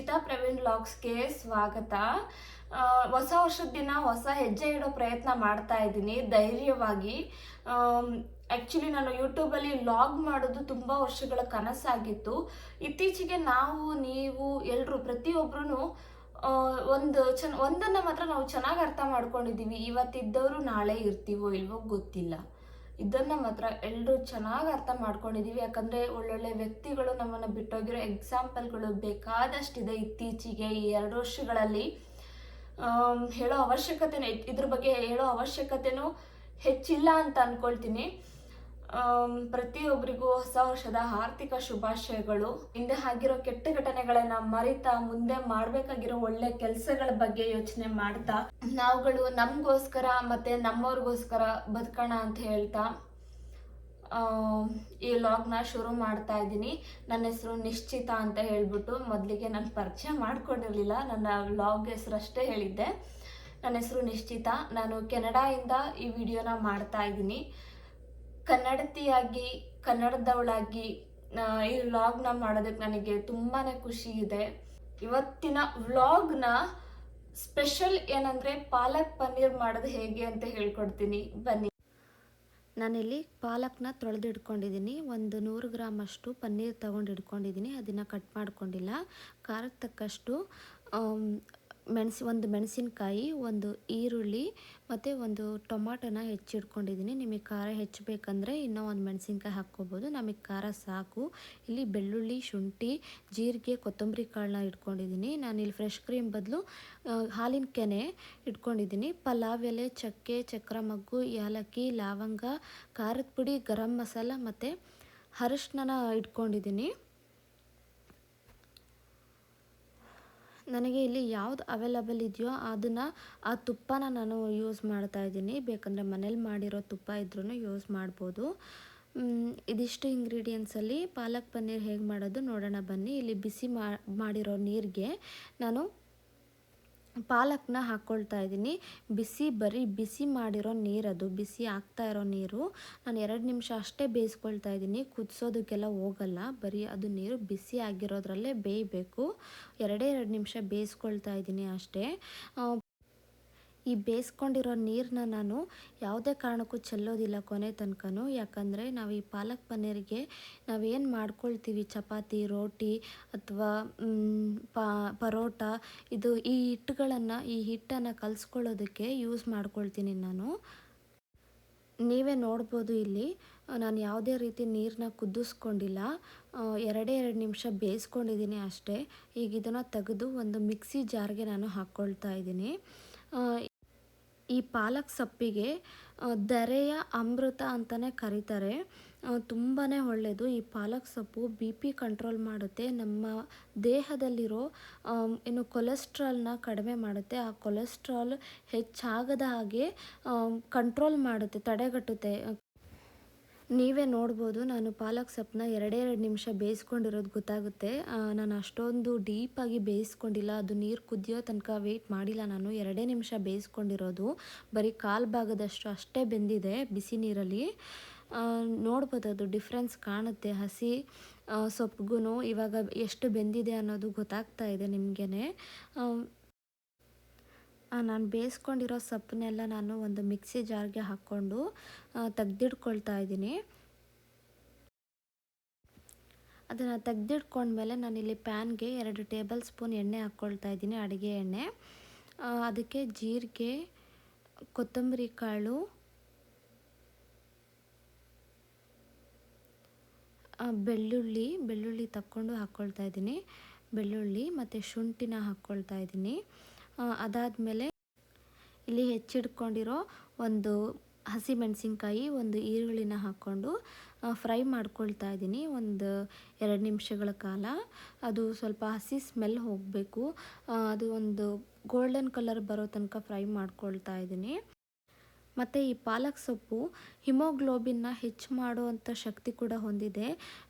ನಿಶ್ಚಿತಾ ಪ್ರವೀಣ್ ವ್ಲಾಗ್ಸ್ಗೆ ಸ್ವಾಗತ. ಹೊಸ ವರ್ಷದ ದಿನ ಹೊಸ ಹೆಜ್ಜೆ ಇಡೋ ಪ್ರಯತ್ನ ಮಾಡ್ತಾ ಇದ್ದೀನಿ ಧೈರ್ಯವಾಗಿ. ಆ್ಯಕ್ಚುಲಿ ನಾನು ಯೂಟ್ಯೂಬಲ್ಲಿ ವ್ಲಾಗ್ ಮಾಡೋದು ತುಂಬ ವರ್ಷಗಳ ಕನಸಾಗಿತ್ತು. ಇತ್ತೀಚೆಗೆ ನಾವು ನೀವು ಎಲ್ಲರೂ ಪ್ರತಿಯೊಬ್ಬರೂ ಒಂದನ್ನು ಮಾತ್ರ ನಾವು ಚೆನ್ನಾಗಿ ಅರ್ಥ ಮಾಡ್ಕೊಂಡಿದ್ದೀವಿ. ಇವತ್ತಿದ್ದವರು ನಾಳೆ ಇರ್ತೀವೋ ಇಲ್ವೋ ಗೊತ್ತಿಲ್ಲ. ಇದನ್ನು ಮಾತ್ರ ಎಲ್ಲರೂ ಚೆನ್ನಾಗಿ ಅರ್ಥ ಮಾಡ್ಕೊಂಡಿದ್ದೀವಿ. ಯಾಕಂದರೆ ಒಳ್ಳೊಳ್ಳೆ ವ್ಯಕ್ತಿಗಳು ನಮ್ಮನ್ನು ಬಿಟ್ಟೋಗಿರೋ ಎಕ್ಸಾಂಪಲ್ಗಳು ಬೇಕಾದಷ್ಟಿದೆ ಇತ್ತೀಚೆಗೆ ಈ 2 ವರ್ಷಗಳಲ್ಲಿ. ಹೇಳೋ ಅವಶ್ಯಕತೆನೇ ಇದ್ರ ಬಗ್ಗೆ ಹೇಳೋ ಅವಶ್ಯಕತೆನೂ ಹೆಚ್ಚಿಲ್ಲ ಅಂತ ಅಂದ್ಕೊಳ್ತೀನಿ. ಪ್ರತಿಯೊಬ್ಬರಿಗೂ ಹೊಸ ವರ್ಷದ ಆರ್ಥಿಕ ಶುಭಾಶಯಗಳು. ಹಿಂದೆ ಆಗಿರೋ ಕೆಟ್ಟ ಘಟನೆಗಳನ್ನ ಮರಿತಾ ಮುಂದೆ ಮಾಡಬೇಕಾಗಿರೋ ಒಳ್ಳೆ ಕೆಲಸಗಳ ಬಗ್ಗೆ ಯೋಚನೆ ಮಾಡ್ತಾ ನಾವುಗಳು ನಮಗೋಸ್ಕರ ಮತ್ತು ನಮ್ಮವ್ರಿಗೋಸ್ಕರ ಬದುಕೋಣ ಅಂತ ಹೇಳ್ತಾ ಈ ವ್ಲಾಗ್ನ ಶುರು ಮಾಡ್ತಾ ಇದ್ದೀನಿ. ನನ್ನ ಹೆಸರು ನಿಶ್ಚಿತಾ ಅಂತ ಹೇಳ್ಬಿಟ್ಟು ಮೊದಲಿಗೆ ನಾನು ಪರಿಚಯ ಮಾಡ್ಕೊಂಡಿರಲಿಲ್ಲ. ನನ್ನ ವ್ಲಾಗ್ ಹೆಸರಷ್ಟೇ ಹೇಳಿದ್ದೆ. ನನ್ನ ಹೆಸರು ನಿಶ್ಚಿತಾ. ನಾನು ಕೆನಡಾಯಿಂದ ಈ ವಿಡಿಯೋನ ಮಾಡ್ತಾ ಇದ್ದೀನಿ. ಕನ್ನಡತಿಯಾಗಿ ಕನ್ನಡದವಳಾಗಿ ಈ ವ್ಲಾಗ್ನ ಮಾಡೋದಕ್ಕೆ ನನಗೆ ತುಂಬಾ ಖುಷಿ ಇದೆ. ಇವತ್ತಿನ ವ್ಲಾಗ್ನ ಸ್ಪೆಷಲ್ ಏನಂದರೆ ಪಾಲಕ್ ಪನ್ನೀರ್ ಮಾಡೋದು ಹೇಗೆ ಅಂತ ಹೇಳ್ಕೊಡ್ತೀನಿ ಬನ್ನಿ. ನಾನಿಲ್ಲಿ ಪಾಲಕ್ನ ತೊಳೆದು ಇಟ್ಕೊಂಡಿದ್ದೀನಿ. ಒಂದು 100 ಗ್ರಾಮ್ ಅಷ್ಟು ಪನ್ನೀರ್ ತೊಗೊಂಡು ಇಟ್ಕೊಂಡಿದ್ದೀನಿ. ಅದನ್ನು ಕಟ್ ಮಾಡ್ಕೊಂಡಿಲ್ಲ. ಖಾರಕ್ಕೆ ತಕ್ಕಷ್ಟು ಒಂದು ಮೆಣಸಿನ್ಕಾಯಿ, ಒಂದು ಈರುಳ್ಳಿ ಮತ್ತು ಒಂದು ಟೊಮಾಟೋನ ಹೆಚ್ಚಿಟ್ಕೊಂಡಿದ್ದೀನಿ. ನಿಮಗೆ ಖಾರ ಹೆಚ್ಚಬೇಕಂದ್ರೆ ಇನ್ನೂ ಒಂದು ಮೆಣಸಿನ್ಕಾಯಿ ಹಾಕ್ಕೋಬೋದು. ನಮಗೆ ಖಾರ ಸಾಕು. ಇಲ್ಲಿ ಬೆಳ್ಳುಳ್ಳಿ, ಶುಂಠಿ, ಜೀರಿಗೆ, ಕೊತ್ತಂಬರಿ ಕಾಳನ್ನ ಇಟ್ಕೊಂಡಿದ್ದೀನಿ. ನಾನಿಲ್ಲಿ ಫ್ರೆಶ್ ಕ್ರೀಮ್ ಬದಲು ಹಾಲಿನ ಕೆನೆ ಇಟ್ಕೊಂಡಿದ್ದೀನಿ. ಪಲಾವ್ ಎಲೆ, ಚಕ್ಕೆ, ಚಕ್ರ ಮಗ್ಗು, ಏಲಕ್ಕಿ, ಲವಂಗ, ಖಾರದ ಪುಡಿ, ಗರಂ ಮಸಾಲ ಮತ್ತು ಅರಿಶಿನ ಇಟ್ಕೊಂಡಿದ್ದೀನಿ. ನನಗೆ ಇಲ್ಲಿ ಯಾವುದು ಅವೈಲಬಲ್ ಇದೆಯೋ ಆ ತುಪ್ಪನ ನಾನು ಯೂಸ್ ಮಾಡ್ತಾ ಇದ್ದೀನಿ. ಬೇಕಂದರೆ ಮನೇಲಿ ಮಾಡಿರೋ ತುಪ್ಪ ಇದ್ರೂ ಯೂಸ್ ಮಾಡ್ಬೋದು. ಇದಿಷ್ಟು ಇಂಗ್ರೀಡಿಯೆಂಟ್ಸಲ್ಲಿ ಪಾಲಕ್ ಪನ್ನೀರ್ ಹೇಗೆ ಮಾಡೋದು ನೋಡೋಣ ಬನ್ನಿ. ಇಲ್ಲಿ ಬಿಸಿ ಮಾಡಿರೋ ನೀರಿಗೆ ನಾನು ಪಾಲಕ್ನ ಹಾಕ್ಕೊಳ್ತಾ ಇದ್ದೀನಿ. ಬರೀ ಬಿಸಿ ಮಾಡಿರೋ ನೀರದು, ಬಿಸಿ ಆಗ್ತಾ ಇರೋ ನೀರು. ನಾನು 2 ನಿಮಿಷ ಅಷ್ಟೇ ಬೇಯಿಸ್ಕೊಳ್ತಾ ಇದ್ದೀನಿ. ಕುದಿಸೋದಕ್ಕೆಲ್ಲ ಹೋಗಲ್ಲ. ಬರೀ ಅದು ನೀರು ಬಿಸಿ ಆಗಿರೋದ್ರಲ್ಲೇ ಬೇಯಬೇಕು. 2 ನಿಮಿಷ ಬೇಯಿಸ್ಕೊಳ್ತಾ ಇದ್ದೀನಿ ಅಷ್ಟೇ. ಈ ಬೇಯಿಸ್ಕೊಂಡಿರೋ ನೀರನ್ನ ನಾನು ಯಾವುದೇ ಕಾರಣಕ್ಕೂ ಚೆಲ್ಲೋದಿಲ್ಲ ಕೊನೆ ತನಕನೂ. ಯಾಕಂದರೆ ನಾವು ಈ ಪಾಲಕ್ ಪನ್ನೀರಿಗೆ ನಾವೇನು ಮಾಡ್ಕೊಳ್ತೀವಿ, ಚಪಾತಿ, ರೋಟಿ ಅಥವಾ ಪರೋಟ, ಈ ಹಿಟ್ಟನ್ನು ಕಲಿಸ್ಕೊಳ್ಳೋದಕ್ಕೆ ಯೂಸ್ ಮಾಡ್ಕೊಳ್ತೀನಿ ನಾನು. ನೀವೇ ನೋಡ್ಬೋದು ಇಲ್ಲಿ ನಾನು ಯಾವುದೇ ರೀತಿ ನೀರನ್ನ ಕುದಿಸ್ಕೊಂಡಿಲ್ಲ. 2 ನಿಮಿಷ ಬೇಯಿಸ್ಕೊಂಡಿದ್ದೀನಿ ಅಷ್ಟೇ. ಈಗ ಇದನ್ನು ತೆಗೆದು ಒಂದು ಮಿಕ್ಸಿ ಜಾರ್ಗೆ ನಾನು ಹಾಕ್ಕೊಳ್ತಾ ಇದ್ದೀನಿ. ಈ ಪಾಲಕ್ ಸೊಪ್ಪಿಗೆ ಧರೆಯ ಅಮೃತ ಅಂತಲೇ ಕರೀತಾರೆ. ತುಂಬಾ ಒಳ್ಳೆಯದು. ಈ ಪಾಲಕ್ ಸೊಪ್ಪು BP ಕಂಟ್ರೋಲ್ ಮಾಡುತ್ತೆ. ನಮ್ಮ ದೇಹದಲ್ಲಿರೋ ಕೊಲೆಸ್ಟ್ರಾಲ್ನ ಕಡಿಮೆ ಮಾಡುತ್ತೆ. ಆ ಕೊಲೆಸ್ಟ್ರಾಲ್ ಹೆಚ್ಚಾಗದ ಹಾಗೆ ಕಂಟ್ರೋಲ್ ಮಾಡುತ್ತೆ, ತಡೆಗಟ್ಟುತ್ತೆ. ನೀವೇ ನೋಡ್ಬೋದು ನಾನು ಪಾಲಕ್ ಸೊಪ್ಪನ್ನ 2 ನಿಮಿಷ ಬೇಯಿಸ್ಕೊಂಡಿರೋದು ಗೊತ್ತಾಗುತ್ತೆ. ನಾನು ಅಷ್ಟೊಂದು ಡೀಪಾಗಿ ಬೇಯಿಸ್ಕೊಂಡಿಲ್ಲ. ಅದು ನೀರು ಕುದಿಯೋ ತನಕ ವೆಯ್ಟ್ ಮಾಡಿಲ್ಲ ನಾನು. 2 ನಿಮಿಷ ಬೇಯಿಸ್ಕೊಂಡಿರೋದು. ಬರೀ ಕಾಲು ಭಾಗದಷ್ಟು ಅಷ್ಟೇ ಬೆಂದಿದೆ ಬಿಸಿ ನೀರಲ್ಲಿ. ನೋಡ್ಬೋದು, ಅದು ಡಿಫ್ರೆನ್ಸ್ ಕಾಣುತ್ತೆ. ಹಸಿ ಸೊಪ್ಪಿಗೂ ಇವಾಗ ಎಷ್ಟು ಬೆಂದಿದೆ ಅನ್ನೋದು ಗೊತ್ತಾಗ್ತಾ ಇದೆ ನಿಮಗೇ. ನಾನು ಬೇಯಿಸ್ಕೊಂಡಿರೋ ಸೊಪ್ಪನ್ನೆಲ್ಲ ನಾನು ಒಂದು ಮಿಕ್ಸಿ ಜಾರ್ಗೆ ಹಾಕ್ಕೊಂಡು ತೆಗೆದಿಟ್ಕೊಳ್ತಾ ಇದ್ದೀನಿ. ಅದನ್ನು ತೆಗೆದಿಟ್ಕೊಂಡ್ಮೇಲೆ ನಾನಿಲ್ಲಿ ಪ್ಯಾನ್ಗೆ 2 ಟೇಬಲ್ ಸ್ಪೂನ್ ಎಣ್ಣೆ ಹಾಕ್ಕೊಳ್ತಾ ಇದ್ದೀನಿ, ಅಡುಗೆ ಎಣ್ಣೆ. ಅದಕ್ಕೆ ಜೀರಿಗೆ, ಕೊತ್ತಂಬರಿ ಕಾಳು, ಬೆಳ್ಳುಳ್ಳಿ ತಕ್ಕೊಂಡು ಹಾಕ್ಕೊಳ್ತಾ ಇದ್ದೀನಿ. ಬೆಳ್ಳುಳ್ಳಿ ಮತ್ತು ಶುಂಠಿನ ಹಾಕ್ಕೊಳ್ತಾ ಇದ್ದೀನಿ. ಅದಾದಮೇಲೆ ಇಲ್ಲಿ ಹೆಚ್ಚಿಟ್ಕೊಂಡಿರೋ ಒಂದು ಹಸಿ ಮೆಣಸಿನ್ಕಾಯಿ, ಒಂದು ಈರುಳ್ಳಿನ ಹಾಕ್ಕೊಂಡು ಫ್ರೈ ಮಾಡ್ಕೊಳ್ತಾ ಇದ್ದೀನಿ ಒಂದು 2 ನಿಮಿಷಗಳ ಕಾಲ. ಅದು ಸ್ವಲ್ಪ ಹಸಿ ಸ್ಮೆಲ್ ಹೋಗಬೇಕು. ಅದು ಒಂದು ಗೋಲ್ಡನ್ ಕಲರ್ ಬರೋ ತನಕ ಫ್ರೈ ಮಾಡ್ಕೊಳ್ತಾ ಇದ್ದೀನಿ. ಮತ್ತು ಈ ಪಾಲಕ್ ಸೊಪ್ಪು ಹಿಮೋಗ್ಲೋಬಿನ್ನ ಹೆಚ್ಚು ಮಾಡುವಂಥ ಶಕ್ತಿ ಕೂಡ ಹೊಂದಿದೆ.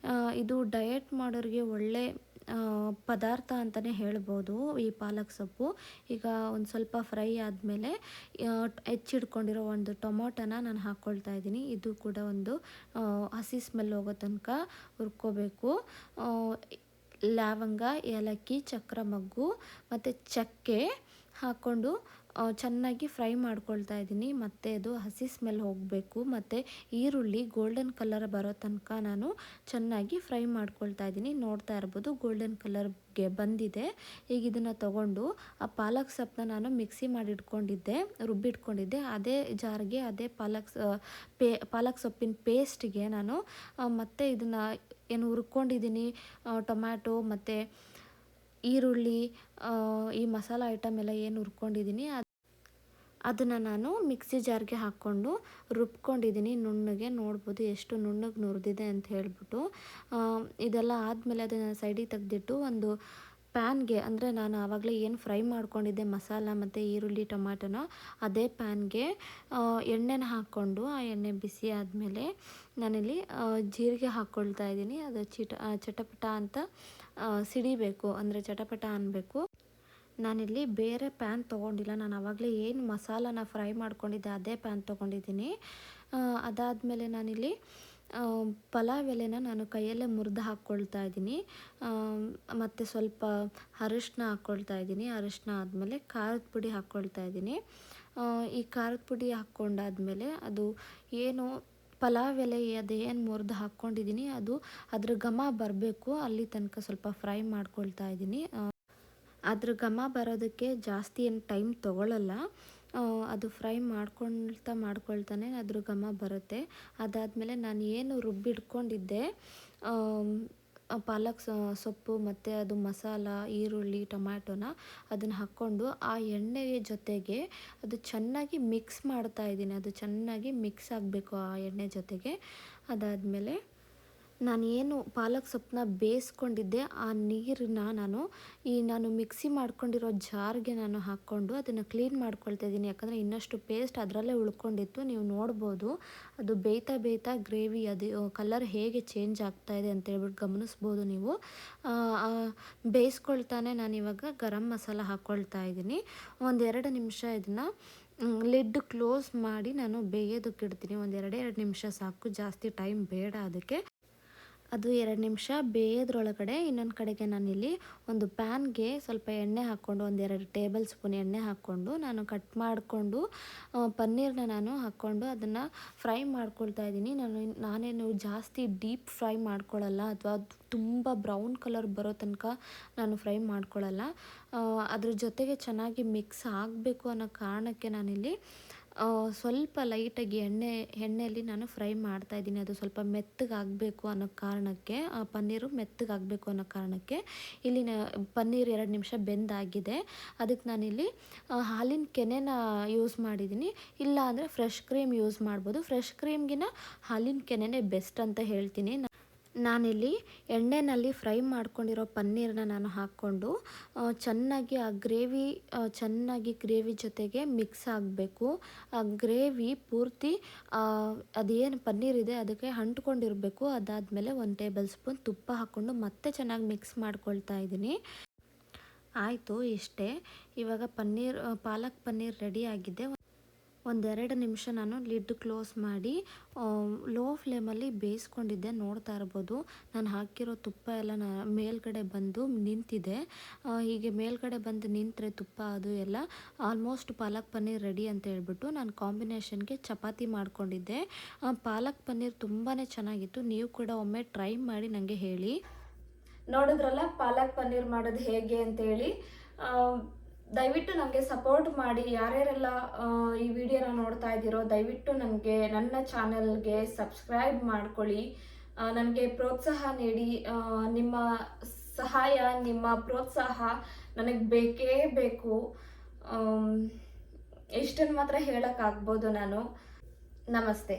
ಇದು ಡಯಟ್ ಮಾಡೋರಿಗೆ ಒಳ್ಳೆ ಪದಾರ್ಥ ಅಂತಲೇ ಹೇಳ್ಬೋದು ಈ ಪಾಲಕ್ ಸೊಪ್ಪು. ಈಗ ಒಂದು ಸ್ವಲ್ಪ ಫ್ರೈ ಆದಮೇಲೆ ಹೆಚ್ಚಿಟ್ಕೊಂಡಿರೋ ಒಂದು ಟೊಮೊಟೊನ ನಾನು ಹಾಕ್ಕೊಳ್ತಾ ಇದ್ದೀನಿ. ಇದು ಕೂಡ ಒಂದು ಹಸಿ ಸ್ಮೆಲ್ ಹೋಗೋ ತನಕ ಹುರ್ಕೋಬೇಕು. ಲವಂಗ, ಏಲಕ್ಕಿ, ಚಕ್ರ ಮೊಗ್ಗು ಮತ್ತು ಚಕ್ಕೆ ಹಾಕ್ಕೊಂಡು ಚೆನ್ನಾಗಿ ಫ್ರೈ ಮಾಡ್ಕೊಳ್ತಾ ಇದ್ದೀನಿ. ಮತ್ತು ಅದು ಹಸಿ ಸ್ಮೆಲ್ ಹೋಗಬೇಕು. ಮತ್ತು ಈರುಳ್ಳಿ ಗೋಲ್ಡನ್ ಕಲರ್ ಬರೋ ತನಕ ನಾನು ಚೆನ್ನಾಗಿ ಫ್ರೈ ಮಾಡ್ಕೊಳ್ತಾ ಇದ್ದೀನಿ. ನೋಡ್ತಾ ಇರ್ಬೋದು ಗೋಲ್ಡನ್ ಕಲರ್ಗೆ ಬಂದಿದೆ. ಈಗ ಇದನ್ನು ತೊಗೊಂಡು ಆ ಪಾಲಕ್ ಸೊಪ್ಪನ್ನ ನಾನು ಮಿಕ್ಸಿ ಮಾಡಿ ರುಬ್ಬಿಟ್ಕೊಂಡಿದ್ದೆ. ಅದೇ ಜಾರ್ಗೆ ಅದೇ ಪಾಲಕ್ ಸೊಪ್ಪಿನ ಪೇಸ್ಟ್ಗೆ ನಾನು ಮತ್ತೆ ಇದನ್ನು ಏನು ಹುರ್ಕೊಂಡಿದ್ದೀನಿ ಟೊಮ್ಯಾಟೊ ಮತ್ತು ಈರುಳ್ಳಿ, ಈ ಮಸಾಲ ಐಟಮ್ ಎಲ್ಲ ಏನು ಹುರ್ಕೊಂಡಿದ್ದೀನಿ ಅದನ್ನು ನಾನು ಮಿಕ್ಸಿ ಜಾರ್ಗೆ ಹಾಕ್ಕೊಂಡು ರುಬ್ಕೊಂಡಿದ್ದೀನಿ ನುಣ್ಣಗೆ. ನೋಡ್ಬೋದು ಎಷ್ಟು ನುಣ್ಣಗೆ ನುರಿದಿದೆ ಅಂತ ಹೇಳ್ಬಿಟ್ಟು. ಇದೆಲ್ಲ ಆದಮೇಲೆ ಅದನ್ನು ಸೈಡಿಗೆ ತೆಗೆದಿಟ್ಟು ಒಂದು ಪ್ಯಾನ್ಗೆ, ಅಂದರೆ ನಾನು ಆವಾಗಲೇ ಏನು ಫ್ರೈ ಮಾಡ್ಕೊಂಡಿದ್ದೆ ಮಸಾಲ ಮತ್ತು ಈರುಳ್ಳಿ ಟೊಮ್ಯಾಟೊನ, ಅದೇ ಪ್ಯಾನ್ಗೆ ಎಣ್ಣೆನ ಹಾಕ್ಕೊಂಡು ಆ ಎಣ್ಣೆ ಬಿಸಿ ಆದಮೇಲೆ ನಾನಿಲ್ಲಿ ಜೀರಿಗೆ ಹಾಕ್ಕೊಳ್ತಾ ಇದ್ದೀನಿ. ಅದು ಚಟಪಟ ಅಂತ ಸಿಡಿಬೇಕು, ಅಂದರೆ ಚಟಪಟ ಅನ್ನಬೇಕು. ನಾನಿಲ್ಲಿ ಬೇರೆ ಪ್ಯಾನ್ ತೊಗೊಂಡಿಲ್ಲ. ನಾನು ಆವಾಗಲೇ ಏನು ಮಸಾಲಾನ ಫ್ರೈ ಮಾಡ್ಕೊಂಡಿದ್ದೆ ಅದೇ ಪ್ಯಾನ್ ತೊಗೊಂಡಿದ್ದೀನಿ. ಅದಾದಮೇಲೆ ನಾನಿಲ್ಲಿ ಪಲಾವ್ ಎಲೆನ ನಾನು ಕೈಯಲ್ಲೇ ಮುರಿದು ಹಾಕ್ಕೊಳ್ತಾ ಇದ್ದೀನಿ. ಮತ್ತು ಸ್ವಲ್ಪ ಅರಿಶಿನ ಹಾಕ್ಕೊಳ್ತಾ ಇದ್ದೀನಿ. ಅರಿಶಿನ ಆದಮೇಲೆ ಖಾರದ ಪುಡಿ ಹಾಕ್ಕೊಳ್ತಾ ಇದ್ದೀನಿ. ಈ ಖಾರದ ಪುಡಿ ಹಾಕ್ಕೊಂಡಾದ್ಮೇಲೆ ಅದು ಏನು ಪಲಾವ್ ಎಲೆ ಅದೇನು ಮುರಿದು ಹಾಕ್ಕೊಂಡಿದ್ದೀನಿ ಅದ್ರ ಘಮ ಬರಬೇಕು, ಅಲ್ಲಿ ತನಕ ಸ್ವಲ್ಪ ಫ್ರೈ ಮಾಡ್ಕೊಳ್ತಾ ಇದ್ದೀನಿ. ಅದ್ರ ಘಮ ಬರೋದಕ್ಕೆ ಜಾಸ್ತಿ ಏನು ಟೈಮ್ ತೊಗೊಳ್ಳಲ್ಲ. ಅದು ಫ್ರೈ ಮಾಡ್ಕೊಳ್ತಾನೆ ಅದ್ರ ಘಮ ಬರುತ್ತೆ. ಅದಾದಮೇಲೆ ನಾನು ಏನು ರುಬ್ಬಿಟ್ಕೊಂಡಿದ್ದೆ ಪಾಲಕ್ ಸೊಪ್ಪು ಮತ್ತು ಅದು ಮಸಾಲ, ಈರುಳ್ಳಿ, ಟೊಮ್ಯಾಟೊನ ಅದನ್ನು ಹಾಕ್ಕೊಂಡು ಆ ಎಣ್ಣೆಯ ಜೊತೆಗೆ ಅದು ಚೆನ್ನಾಗಿ ಮಿಕ್ಸ್ ಮಾಡ್ತಾ ಇದ್ದೀನಿ. ಅದು ಚೆನ್ನಾಗಿ ಮಿಕ್ಸ್ ಆಗಬೇಕು ಆ ಎಣ್ಣೆ ಜೊತೆಗೆ. ಅದಾದಮೇಲೆ ನಾನು ಏನು ಪಾಲಕ್ ಸೊಪ್ಪನ್ನ ಬೇಯಿಸ್ಕೊಂಡಿದ್ದೆ ಆ ನೀರನ್ನ ನಾನು ಮಿಕ್ಸಿ ಮಾಡ್ಕೊಂಡಿರೋ ಜಾರ್ಗೆ ನಾನು ಹಾಕ್ಕೊಂಡು ಅದನ್ನು ಕ್ಲೀನ್ ಮಾಡ್ಕೊಳ್ತಾ ಇದ್ದೀನಿ. ಯಾಕಂದರೆ ಇನ್ನಷ್ಟು ಪೇಸ್ಟ್ ಅದರಲ್ಲೇ ಉಳ್ಕೊಂಡಿತ್ತು. ನೀವು ನೋಡ್ಬೋದು ಅದು ಬೇಯ್ತಾ ಗ್ರೇವಿ ಅದು ಕಲರ್ ಹೇಗೆ ಚೇಂಜ್ ಆಗ್ತಾ ಇದೆ ಅಂತೇಳ್ಬಿಟ್ಟು ಗಮನಿಸ್ಬೋದು ನೀವು. ಬೇಯಿಸ್ಕೊಳ್ತಾನೆ ನಾನಿವಾಗ ಗರಂ ಮಸಾಲ ಹಾಕ್ಕೊಳ್ತಾ ಇದ್ದೀನಿ. 1-2 ನಿಮಿಷ ಇದನ್ನು ಲಿಡ್ ಕ್ಲೋಸ್ ಮಾಡಿ ನಾನು ಬೇಯೋದಕ್ಕೆ ಇಡ್ತೀನಿ. 1-2 ನಿಮಿಷ ಸಾಕು, ಜಾಸ್ತಿ ಟೈಮ್ ಬೇಡ ಅದಕ್ಕೆ. ಅದು 2 ನಿಮಿಷ ಬೇಯೋದ್ರೊಳಗಡೆ ಇನ್ನೊಂದು ಕಡೆಗೆ ನಾನಿಲ್ಲಿ ಒಂದು ಪ್ಯಾನ್ಗೆ ಸ್ವಲ್ಪ ಎಣ್ಣೆ ಹಾಕ್ಕೊಂಡು 1-2 ಟೇಬಲ್ ಸ್ಪೂನ್ ಎಣ್ಣೆ ಹಾಕ್ಕೊಂಡು ನಾನು ಕಟ್ ಮಾಡಿಕೊಂಡು ಪನ್ನೀರನ್ನ ನಾನು ಹಾಕ್ಕೊಂಡು ಅದನ್ನು ಫ್ರೈ ಮಾಡ್ಕೊಳ್ತಾ ಇದ್ದೀನಿ. ನಾನೇನು ಜಾಸ್ತಿ ಡೀಪ್ ಫ್ರೈ ಮಾಡ್ಕೊಳ್ಳಲ್ಲ, ಅಥವಾ ತುಂಬ ಬ್ರೌನ್ ಕಲರ್ ಬರೋ ತನಕ ನಾನು ಫ್ರೈ ಮಾಡ್ಕೊಳ್ಳಲ್ಲ. ಅದ್ರ ಜೊತೆಗೆ ಚೆನ್ನಾಗಿ ಮಿಕ್ಸ್ ಆಗಬೇಕು ಅನ್ನೋ ಕಾರಣಕ್ಕೆ ನಾನಿಲ್ಲಿ ಸ್ವಲ್ಪ ಲೈಟಾಗಿ ಎಣ್ಣೆಯಲ್ಲಿ ನಾನು ಫ್ರೈ ಮಾಡ್ತಾಯಿದ್ದೀನಿ. ಅದು ಸ್ವಲ್ಪ ಮೆತ್ತಗಾಗಬೇಕು ಅನ್ನೋ ಕಾರಣಕ್ಕೆ, ಪನ್ನೀರು ಮೆತ್ತಗಾಗಬೇಕು ಅನ್ನೋ ಕಾರಣಕ್ಕೆ ಇಲ್ಲಿ ಪನ್ನೀರ್ 2 ನಿಮಿಷ ಬೆಂದಾಗಿದೆ. ಅದಕ್ಕೆ ನಾನಿಲ್ಲಿ ಹಾಲಿನ ಕೆನೆನ ಯೂಸ್ ಮಾಡಿದ್ದೀನಿ. ಇಲ್ಲ ಅಂದರೆ ಫ್ರೆಶ್ ಕ್ರೀಮ್ ಯೂಸ್ ಮಾಡ್ಬೋದು. ಫ್ರೆಶ್ ಕ್ರೀಮ್ಗಿನ ಹಾಲಿನ ಕೆನೆನೇ ಬೆಸ್ಟ್ ಅಂತ ಹೇಳ್ತೀನಿ. ನಾನಿಲ್ಲಿ ಎಣ್ಣೆಯಲ್ಲಿ ಫ್ರೈ ಮಾಡ್ಕೊಂಡಿರೋ ಪನ್ನೀರನ್ನ ನಾನು ಹಾಕ್ಕೊಂಡು ಚೆನ್ನಾಗಿ ಆ ಗ್ರೇವಿ ಜೊತೆಗೆ ಮಿಕ್ಸ್ ಆಗಬೇಕು. ಆ ಗ್ರೇವಿ ಪೂರ್ತಿ ಅದೇನು ಪನ್ನೀರ್ ಇದೆ ಅದಕ್ಕೆ ಅಂಟ್ಕೊಂಡಿರಬೇಕು. ಅದಾದಮೇಲೆ 1 ಟೇಬಲ್ ಸ್ಪೂನ್ ತುಪ್ಪ ಹಾಕ್ಕೊಂಡು ಮತ್ತೆ ಚೆನ್ನಾಗಿ ಮಿಕ್ಸ್ ಮಾಡ್ಕೊಳ್ತಾ ಇದ್ದೀನಿ. ಆಯಿತು, ಇಷ್ಟೇ. ಇವಾಗ ಪಾಲಕ್ ಪನ್ನೀರ್ ರೆಡಿ ಆಗಿದೆ. 1-2 ನಿಮಿಷ ನಾನು ಲಿಡ್ ಕ್ಲೋಸ್ ಮಾಡಿ ಲೋ ಫ್ಲೇಮಲ್ಲಿ ಬೇಯಿಸ್ಕೊಂಡಿದ್ದೆ. ನೋಡ್ತಾ ಇರ್ಬೋದು ನಾನು ಹಾಕಿರೋ ತುಪ್ಪ ಎಲ್ಲ ಮೇಲ್ಗಡೆ ಬಂದು ನಿಂತಿದೆ. ಹೀಗೆ ಮೇಲ್ಗಡೆ ಬಂದು ನಿಂತರೆ ತುಪ್ಪ ಅದು ಎಲ್ಲ ಆಲ್ಮೋಸ್ಟ್ ಪಾಲಕ್ ಪನ್ನೀರ್ ರೆಡಿ ಅಂತ ಹೇಳ್ಬಿಟ್ಟು ನಾನು ಕಾಂಬಿನೇಷನ್ಗೆ ಚಪಾತಿ ಮಾಡ್ಕೊಂಡಿದ್ದೆ. ಪಾಲಕ್ ಪನ್ನೀರ್ ತುಂಬಾ ಚೆನ್ನಾಗಿತ್ತು. ನೀವು ಕೂಡ ಒಮ್ಮೆ ಟ್ರೈ ಮಾಡಿ ನನಗೆ ಹೇಳಿ. ನೋಡಿದ್ರಲ್ಲ ಪಾಲಕ್ ಪನ್ನೀರ್ ಮಾಡೋದು ಹೇಗೆ ಅಂತೇಳಿ. ದಯವಿಟ್ಟು ನನಗೆ ಸಪೋರ್ಟ್ ಮಾಡಿ. ಯಾರ್ಯಾರೆಲ್ಲ ಈ ವಿಡಿಯೋನ ನೋಡ್ತಾ ಇದ್ದೀರೋ ದಯವಿಟ್ಟು ನನ್ನ ಚಾನಲ್ಗೆ ಸಬ್ಸ್ಕ್ರೈಬ್ ಮಾಡ್ಕೊಳ್ಳಿ. ನನಗೆ ಪ್ರೋತ್ಸಾಹ ನೀಡಿ. ನಿಮ್ಮ ಸಹಾಯ, ನಿಮ್ಮ ಪ್ರೋತ್ಸಾಹ ನನಗೆ ಬೇಕೇ ಬೇಕು. ಇಷ್ಟನ್ನು ಮಾತ್ರ ಹೇಳೋಕ್ಕಾಗ್ಬೋದು ನಾನು. ನಮಸ್ತೆ.